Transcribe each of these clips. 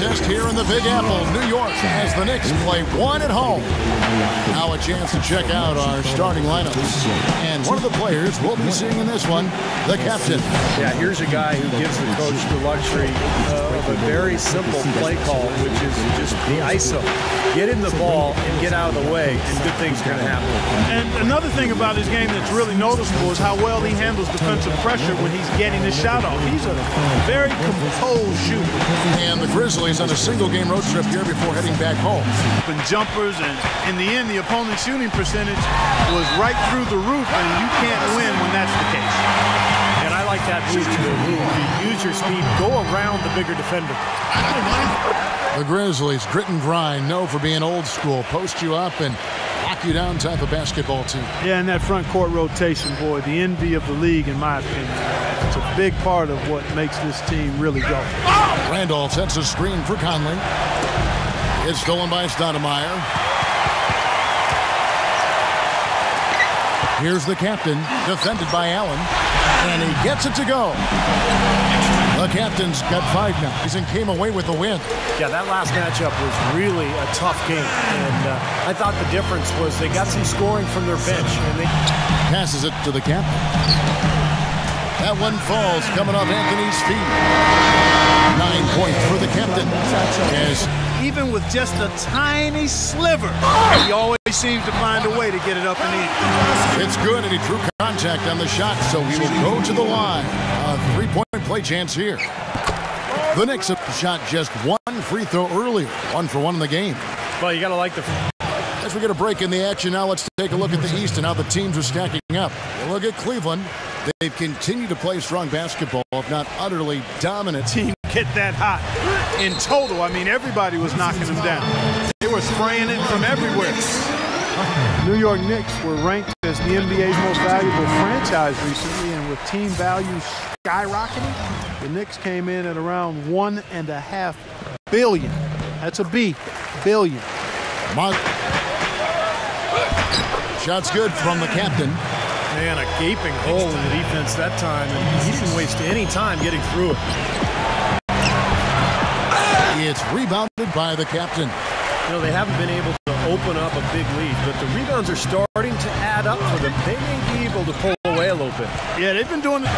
contest here in the Big Apple, New York, as the Knicks play one at home. Now a chance to check out our starting lineups. And one of the players we'll be seeing in this one, the captain. Yeah, here's a guy who gives the coach the luxury of a very simple play call, which is just the ISO. Get in the ball and get out of the way, and good things are going to happen. And another thing about his game that's really noticeable is how well he handles defensive pressure when he's getting his shot off. He's a very composed shooter. And the Grizzlies on a single-game road trip here before heading back home. And jumpers, and in the end, the opponent's shooting percentage was right through the roof, and you can't win when that's the case. And I like that move too. You use your speed, go around the bigger defender. The Grizzlies, grit and grind, known for being old school, post you up and lock you down type of basketball team. Yeah, and that front court rotation, boy, the envy of the league, in my opinion. It's a big part of what makes this team really go. Randolph sets a screen for Conley. It's stolen by Stoudemire. Here's the captain, defended by Allen, and he gets it to go. The captain's got 5 now. He came away with the win. Yeah, that last matchup was really a tough game, and I thought the difference was they got some scoring from their bench. And they passes it to the captain. That one falls, coming off Anthony's feet. 9 points for the captain. Yes. Even with just a tiny sliver, he always seems to find a way to get it up and in. It's good, and he drew contact on the shot, so he will go to the line. A 3-point play chance here. The Knicks have shot just 1 free throw earlier. 1 for 1 in the game. Well, you got to like the... As we get a break in the action now, let's take a look at the East and how the teams are stacking up. We'll look at Cleveland. They've continued to play strong basketball, if not utterly dominant. Team get that hot. In total, I mean, everybody was knocking them down. They were spraying it from everywhere. New York Knicks were ranked as the NBA's most valuable franchise recently, and with team values skyrocketing, the Knicks came in at around $1.5 billion. That's a B, billion. Shot's good from the captain. Man, a gaping hole in the defense that time, and he didn't waste any time getting through it. It's rebounded by the captain. You know, they haven't been able to open up a big lead, but the rebounds are starting to add up for them. They may be able to pull away a little bit. Yeah, they've been doing it.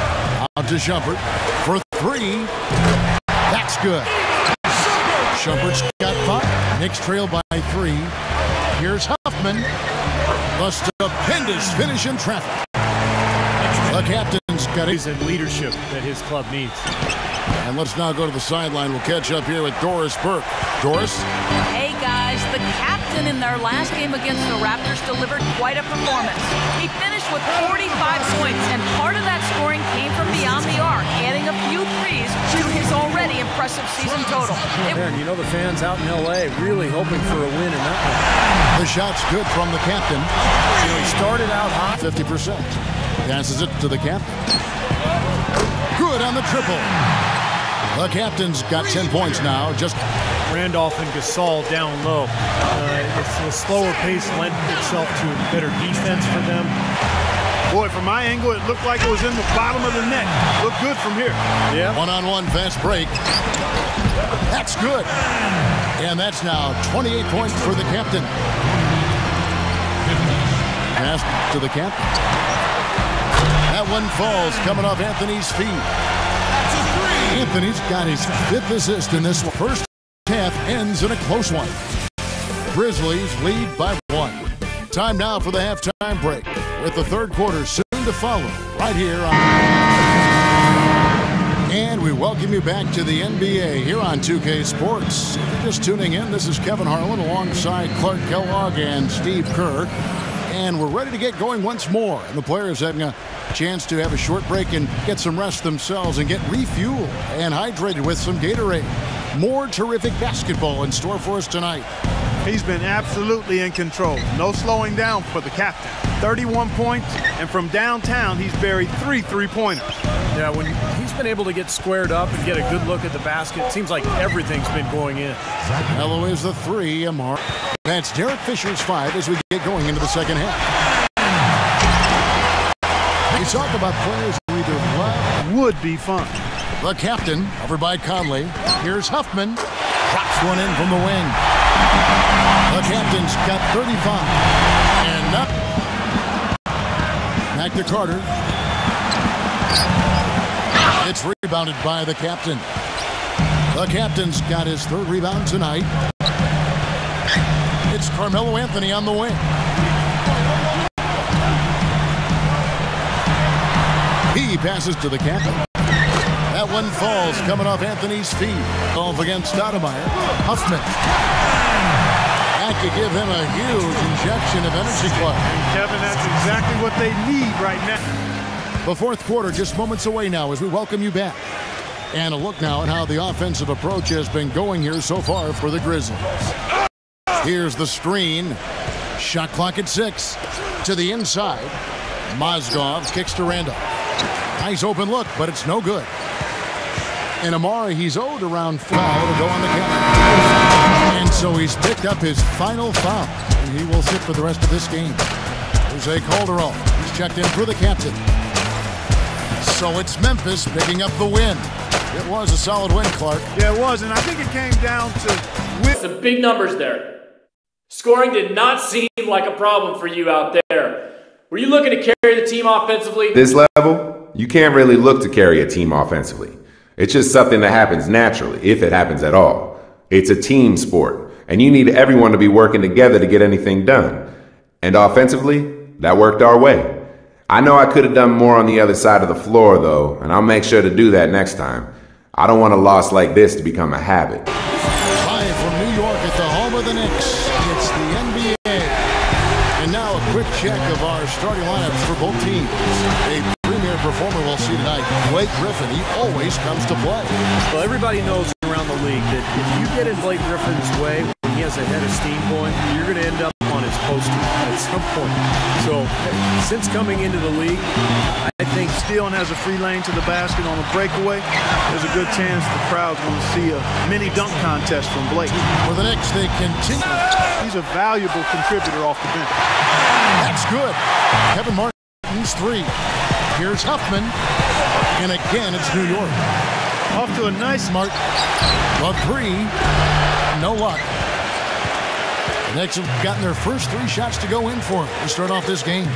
Out to Shumpert for 3. That's good. Shumpert's got 5. Knicks trail by 3. Here's Huffman. The stupendous finish in traffic. The captain's got it. He's in leadership that his club needs. And let's now go to the sideline. We'll catch up here with Doris Burke. Doris? Hey, guys. The captain in their last game against the Raptors delivered quite a performance. He finished with 45 points, and part of that scoring came from beyond the arc, adding a few threes to his already impressive season total. And you know the fans out in L.A. really hoping for a win in that one. The shot's good from the captain. You know, he started out hot. 50%. Passes it to the captain. Good on the triple. The captain's got 10 points now. Just Randolph and Gasol down low. It's a slower pace lent itself to better defense for them. Boy, from my angle, it looked like it was in the bottom of the net. Looked good from here. Yeah. One-on-one fast break. That's good. And that's now 28 points for the captain. Pass to the captain. That one falls, coming off Anthony's feet. Anthony's got his 5th assist in this first half. Ends in a close one. Grizzlies lead by 1. Time now for the halftime break, with the third quarter soon to follow, right here on... And we welcome you back to the NBA here on 2K Sports. If you're just tuning in, this is Kevin Harlan alongside Clark Kellogg and Steve Kerr. And we're ready to get going once more. And the players having a chance to have a short break and get some rest themselves and get refueled and hydrated with some Gatorade. More terrific basketball in store for us tonight. He's been absolutely in control. No slowing down for the captain. 31 points, and from downtown, he's buried 3 3-pointers. Yeah, when he's been able to get squared up and get a good look at the basket, it seems like everything's been going in. Mello is the 3, Amar. That's Derek Fisher's 5 as we get going into the second half. We talk about players who either love would be fun. the captain, over by Conley. Here's Huffman. Drops one in from the wing. The captain's got 35. And up. Back to Carter. It's rebounded by the captain. The captain's got his third rebound tonight. It's Carmelo Anthony on the wing. He passes to the captain. That one falls coming off Anthony's feet. Off against Stoudemire. Huffman. That could give him a huge injection of energy, Clark. Kevin, that's exactly what they need right now. The fourth quarter just moments away now as we welcome you back. And a look now at how the offensive approach has been going here so far for the Grizzlies. Here's the screen. Shot clock at 6. To the inside. Mozgov kicks to Randolph. Nice open look, but it's no good. And Amari, he's owed around foul to go on the count. And so he's picked up his final foul. And he will sit for the rest of this game. Jose Calderon, he's checked in for the captain. So it's Memphis picking up the win. It was a solid win, Clark. Yeah, it was, and I think it came down to some big numbers there. Scoring did not seem like a problem for you out there. Were you looking to carry the team offensively? This level, you can't really look to carry a team offensively. It's just something that happens naturally, if it happens at all. It's a team sport, and you need everyone to be working together to get anything done. And offensively, that worked our way. I know I could have done more on the other side of the floor, though, and I'll make sure to do that next time. I don't want a loss like this to become a habit. Live from New York at the home of the Knicks, it's the NBA. And now a quick check of our starting lineups for both teams. A premier performer we'll see tonight, Blake Griffin. He always comes to play. Well, everybody knows around the league that if you get in Blake Griffin's way, when he has a head of steam going, you're going to end up on his poster at some point. So, since coming into the league, I think stealing has a free lane to the basket on a breakaway, there's a good chance the crowd's going to see a mini dunk contest from Blake. For the Knicks, they continue. He's a valuable contributor off the bench. That's good. Kevin Martin's 3. Here's Huffman. And again, it's New York. Off to a nice Martin. A 3. No luck. The Knicks have gotten their first 3 shots to go in for him to start off this game.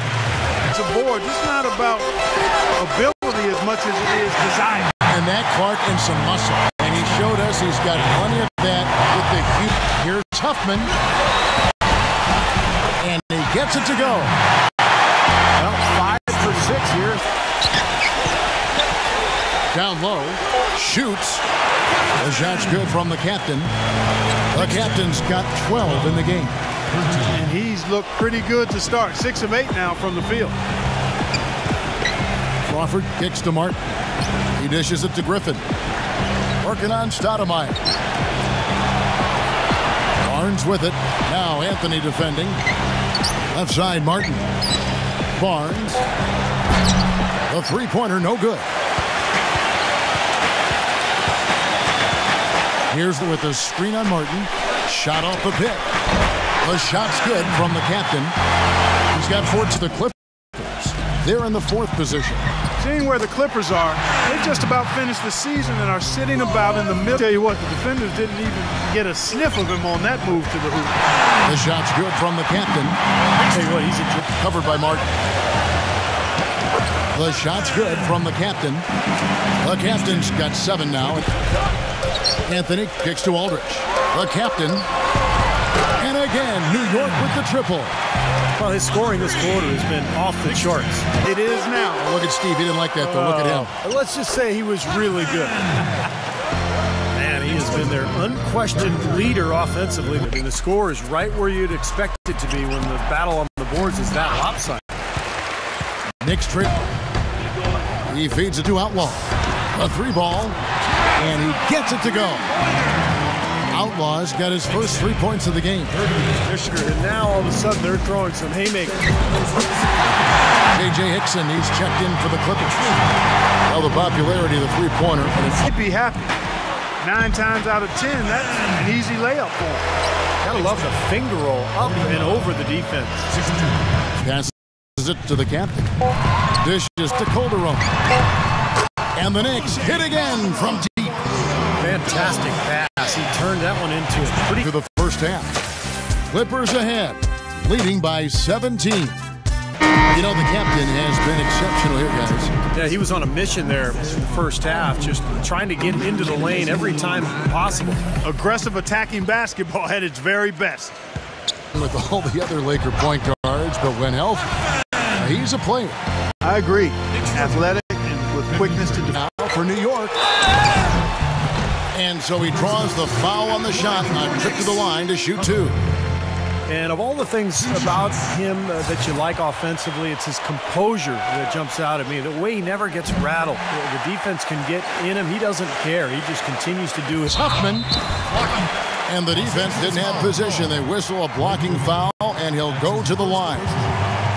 It's a board. It's not about ability as much as it is desire. And that Clark and some muscle. And he showed us he's got plenty of that with the huge. Here's Huffman. And he gets it to go. Well, 5 for 6 here. Down low. Shoots. The shot's good from the captain. The captain's got 12 in the game. And he's looked pretty good to start. 6 of 8 now from the field. Crawford kicks to Martin. He dishes it to Griffin. Working on Stoudemire. Barnes with it. Now Anthony defending. Left side Martin. Barnes. The three-pointer no good. Here's with the screen on Martin. Shot off the pick. The shot's good from the captain. He's got 4 to the Clippers. They're in the 4th position. Seeing where the Clippers are, they just about finished the season and are sitting about in the middle. Tell you what, the defenders didn't even get a sniff of him on that move to the hoop. The shot's good from the captain. Tell you what, he's covered by Martin. The shot's good from the captain. The captain's got 7 now. Anthony kicks to Aldridge. The captain. And again, New York with the triple. Well, his scoring this quarter has been off the charts. It is now. Oh, look at Steve. He didn't like that, though. Look at him. Let's just say he was really good. Man, he has been their unquestioned leader offensively. And the score is right where you'd expect it to be when the battle on the boards is that lopsided. Knicks trick. He feeds it to Outlaw. A 3-ball. And he gets it to go. Outlaw's got his first 3 points of the game. And now all of a sudden they're throwing some haymakers. J.J. Hickson, he's checked in for the Clippers. Well, the popularity of the three-pointer. He'd be happy. 9 times out of 10, that's an easy layup for him. Gotta love the finger roll up and over the defense. Passes it to the captain. Dishes to Calderon. And the Knicks hit again from deep. Fantastic pass. He turned that one into a pretty... To the first half. Clippers ahead, leading by 17. You know, the captain has been exceptional here, guys. Yeah, he was on a mission there in the first half, just trying to get into the lane every time possible. Aggressive attacking basketball at its very best. With all the other Laker point guards, but when healthy, he's a player. I agree. Athletic and with quickness to now for New York. And so he draws the foul on the shot on trip to the line to shoot two. And of all the things about him that you like offensively, it's his composure that jumps out at me. The way he never gets rattled. The defense can get in him. He doesn't care. He just continues to do his... Huffman. And the defense didn't have position. They whistle a blocking foul, and he'll go to the line.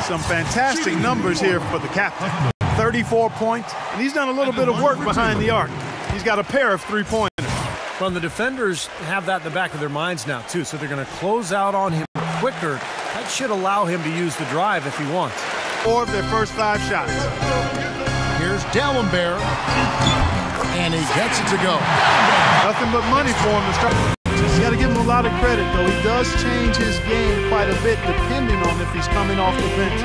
Some fantastic numbers here for the captain. 34 points, and he's done a little bit of work behind the arc. He's got a pair of three-pointers. Well, the defenders have that in the back of their minds now, too, so they're going to close out on him quicker. That should allow him to use the drive if he wants. 4 of their first 5 shots. Here's Dallenberg, and he gets it to go. Nothing but money for him to start. You got to give him a lot of credit, though. He does change his game quite a bit depending on if he's coming off the bench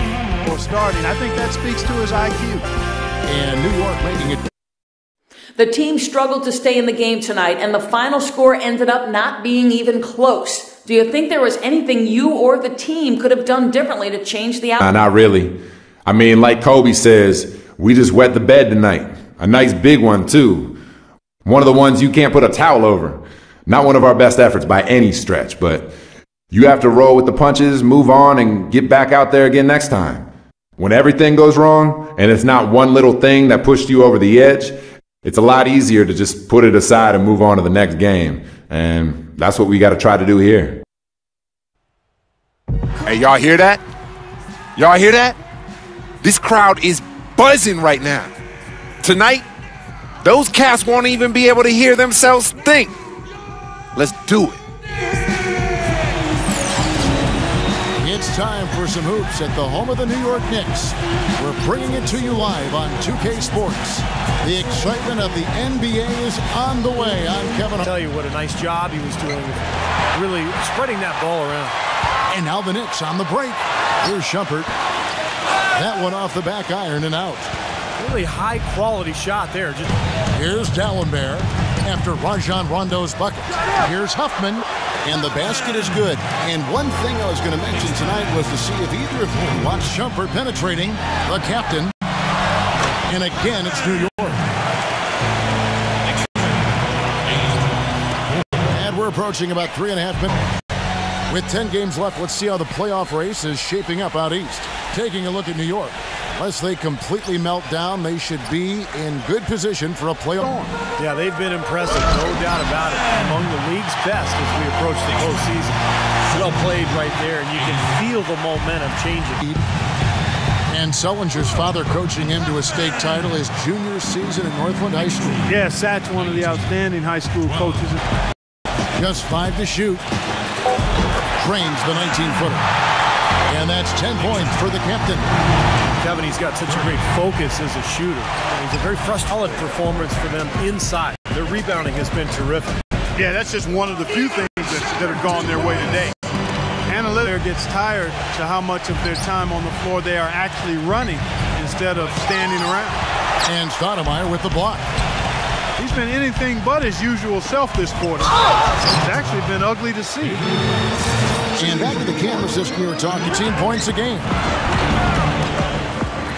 or starting. I think that speaks to his IQ. And New York making it. The team struggled to stay in the game tonight, and the final score ended up not being even close. Do you think there was anything you or the team could have done differently to change the outcome? Not really. I mean, like Kobe says, we just wet the bed tonight. A nice big one, too. One of the ones you can't put a towel over. Not one of our best efforts by any stretch, but you have to roll with the punches, move on, and get back out there again next time. When everything goes wrong, and it's not one little thing that pushed you over the edge, it's a lot easier to just put it aside and move on to the next game. And that's what we got to try to do here. Hey, y'all hear that? Y'all hear that? This crowd is buzzing right now. Tonight, those cats won't even be able to hear themselves think. Let's do it. It's time for some hoops at the home of the New York Knicks. We're bringing it to you live on 2K Sports. The excitement of the NBA is on the way. I'm Kevin. I'll tell you what a nice job he was doing with really spreading that ball around. And now the Knicks on the break. Here's Shumpert. That one off the back iron and out. Really high-quality shot there. Here's Dallenberg after Rajon Rondo's bucket. Here's Huffman, and the basket is good. And one thing I was going to mention tonight was to see if either of you watched Shumpert penetrating the captain. And again, it's New York. And we're approaching about 3.5 minutes. With 10 games left, let's see how the playoff race is shaping up out east. Taking a look at New York. Unless they completely melt down, they should be in good position for a playoff. Yeah, they've been impressive, no doubt about it. Among the league's best as we approach the postseason. Well played right there, and you can feel the momentum changing. And Sullinger's father coaching him to a state title his junior season at Northland High School. Yeah, Satch, one of the outstanding high school coaches. Just 5 to shoot. Drains the 19-footer. And that's 10 points for the captain. Kevin, he's got such a great focus as a shooter. He's a very solid performance for them inside. Their rebounding has been terrific. Yeah, that's just one of the few things that have gone their way today. Analytics gets tired to how much of their time on the floor they are actually running instead of standing around. And Stoudemire with the block. He's been anything but his usual self this quarter. It's actually been ugly to see. And back to the campus, this New York 18 points a game.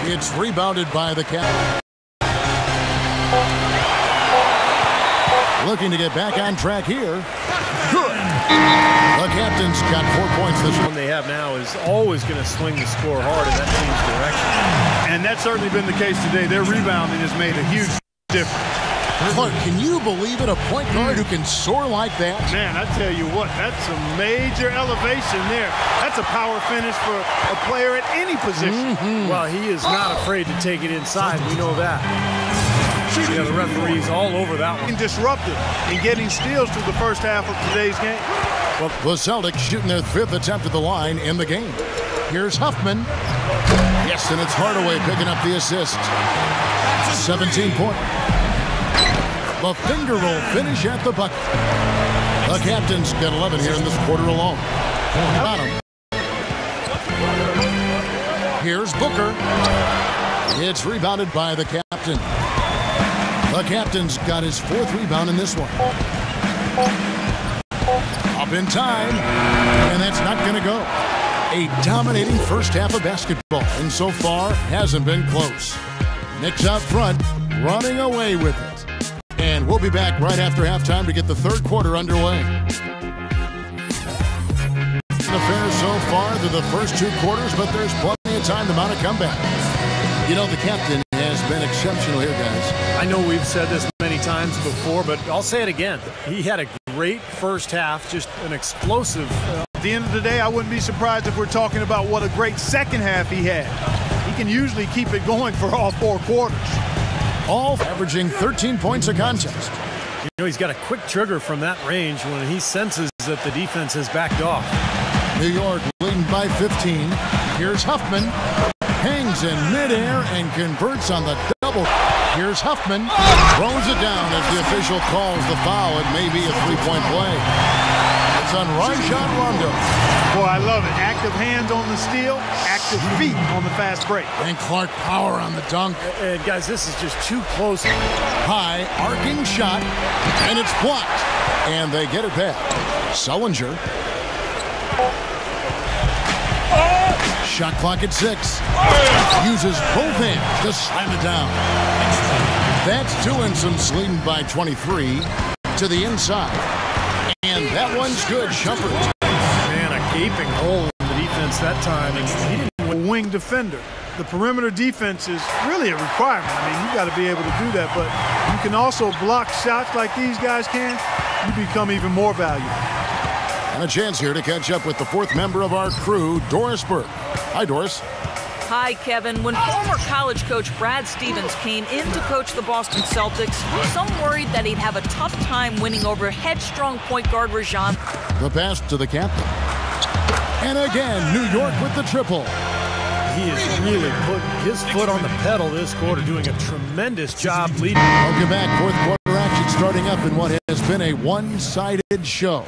It's rebounded by the captain. Looking to get back on track here. Good. The captain's got 4 points this one they have now is always going to swing the score hard in that team's direction. And that's certainly been the case today. Their rebounding has made a huge difference. Clark, can you believe it? A point guard who can soar like that? Man, I tell you what, that's a major elevation there. That's a power finish for a player at any position. Well, he is not afraid to take it inside. We know that. Yeah, the referee's all over that one. Disruptive in getting steals through the first half of today's game. Well, the Celtics shooting their 5th attempt at the line in the game. Here's Huffman. Yes, and it's Hardaway picking up the assist. 17 points. The finger roll finish at the bucket. The captain's got 11 here in this quarter alone. Bottom. Here's Booker. It's rebounded by the captain. The captain's got his 4th rebound in this one. Up in time, and that's not going to go. A dominating first half of basketball, and so far hasn't been close. Knicks out front, running away with it. And we'll be back right after halftime to get the 3rd quarter underway. The fair so far through the first 2 quarters, but there's plenty of time to mount a comeback. You know, the captain has been exceptional here, guys. I know we've said this many times before, but I'll say it again. He had a great first half, just an explosive. At the end of the day, I wouldn't be surprised if we're talking about what a great second half he had. He can usually keep it going for all 4 quarters. All averaging 13 points a contest. You know, he's got a quick trigger from that range when he senses that the defense has backed off. New York leading by 15. Here's Huffman. Hangs in midair and converts on the double. Here's Huffman. Throws it down as the official calls the foul. It may be a 3-point play. It's on Rajon Rondo. Boy, I love it. Active hands on the steal, active feet on the fast break. And Clark power on the dunk. And guys, this is just too close. High, arcing shot, and it's blocked. And they get it back. Sullinger. Shot clock at 6. Uses both hands to slam it down. That's 2 and some leading by 23 to the inside. And that one's good. Shumpert. Man, a gaping hole in the defense that time. And he didn't A wing defender. The perimeter defense is really a requirement. I mean, you got to be able to do that, but you can also block shots like these guys can. You become even more valuable. And a chance here to catch up with the 4th member of our crew, Doris Burke. Hi, Doris. Hi, Kevin. When former college coach Brad Stevens came in to coach the Boston Celtics, some worried that he'd have a tough time winning over headstrong point guard Rajon. The pass to the captain. And again, New York with the triple. He has really put his foot on the pedal this quarter, doing a tremendous job leading. Welcome back. 4th quarter action starting up in what has been a one-sided show.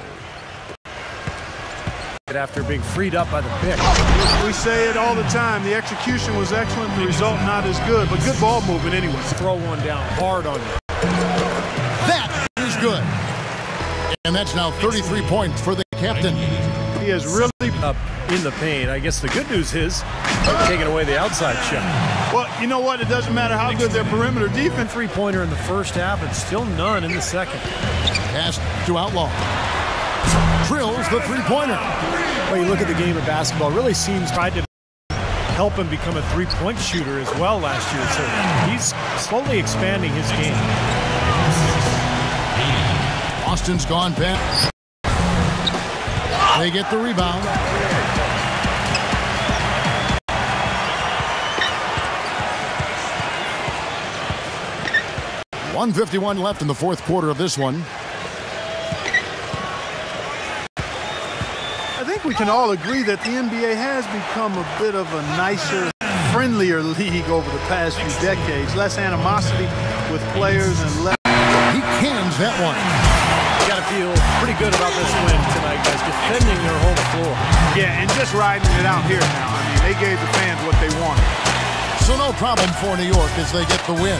After being freed up by the pick. We say it all the time. The execution was excellent. The result not as good, but good ball movement anyway. Throw one down hard on you. That is good. And that's now 33 points for the captain. He has really up in the paint. I guess the good news is they're taking away the outside shot. Well, you know what? It doesn't matter how good their perimeter defense. 3-pointer in the first half and still none in the second. Pass to Outlaw. Drills the 3-pointer. Well, you look at the game of basketball, really seems tried to help him become a 3-point shooter as well last year. So he's slowly expanding his game. Austin's gone back. They get the rebound. .151 left in the 4th quarter of this one. I think we can all agree that the NBA has become a bit of a nicer, friendlier league over the past few decades. Less animosity with players and less. He cans that one. You got to feel pretty good about this win tonight, guys, defending their home floor. Yeah, and just riding it out here now. I mean, they gave the fans what they wanted. So no problem for New York as they get the win.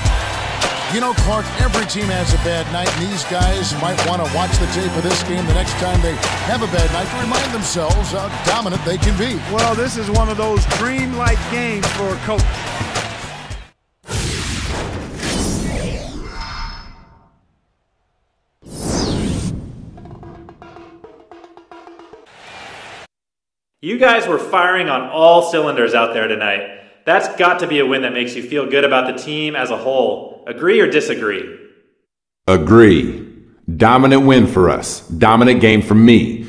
You know, Clark, every team has a bad night, and these guys might want to watch the tape of this game the next time they have a bad night to remind themselves how dominant they can be. Well, this is one of those dream-like games for a coach. You guys were firing on all cylinders out there tonight. That's got to be a win that makes you feel good about the team as a whole. Agree or disagree? Agree. Dominant win for us. Dominant game for me.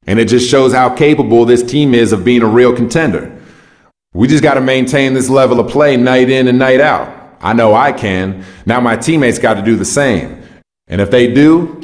And it just shows how capable this team is of being a real contender. We just got to maintain this level of play night in and night out. I know I can. Now my teammates got to do the same. And if they do,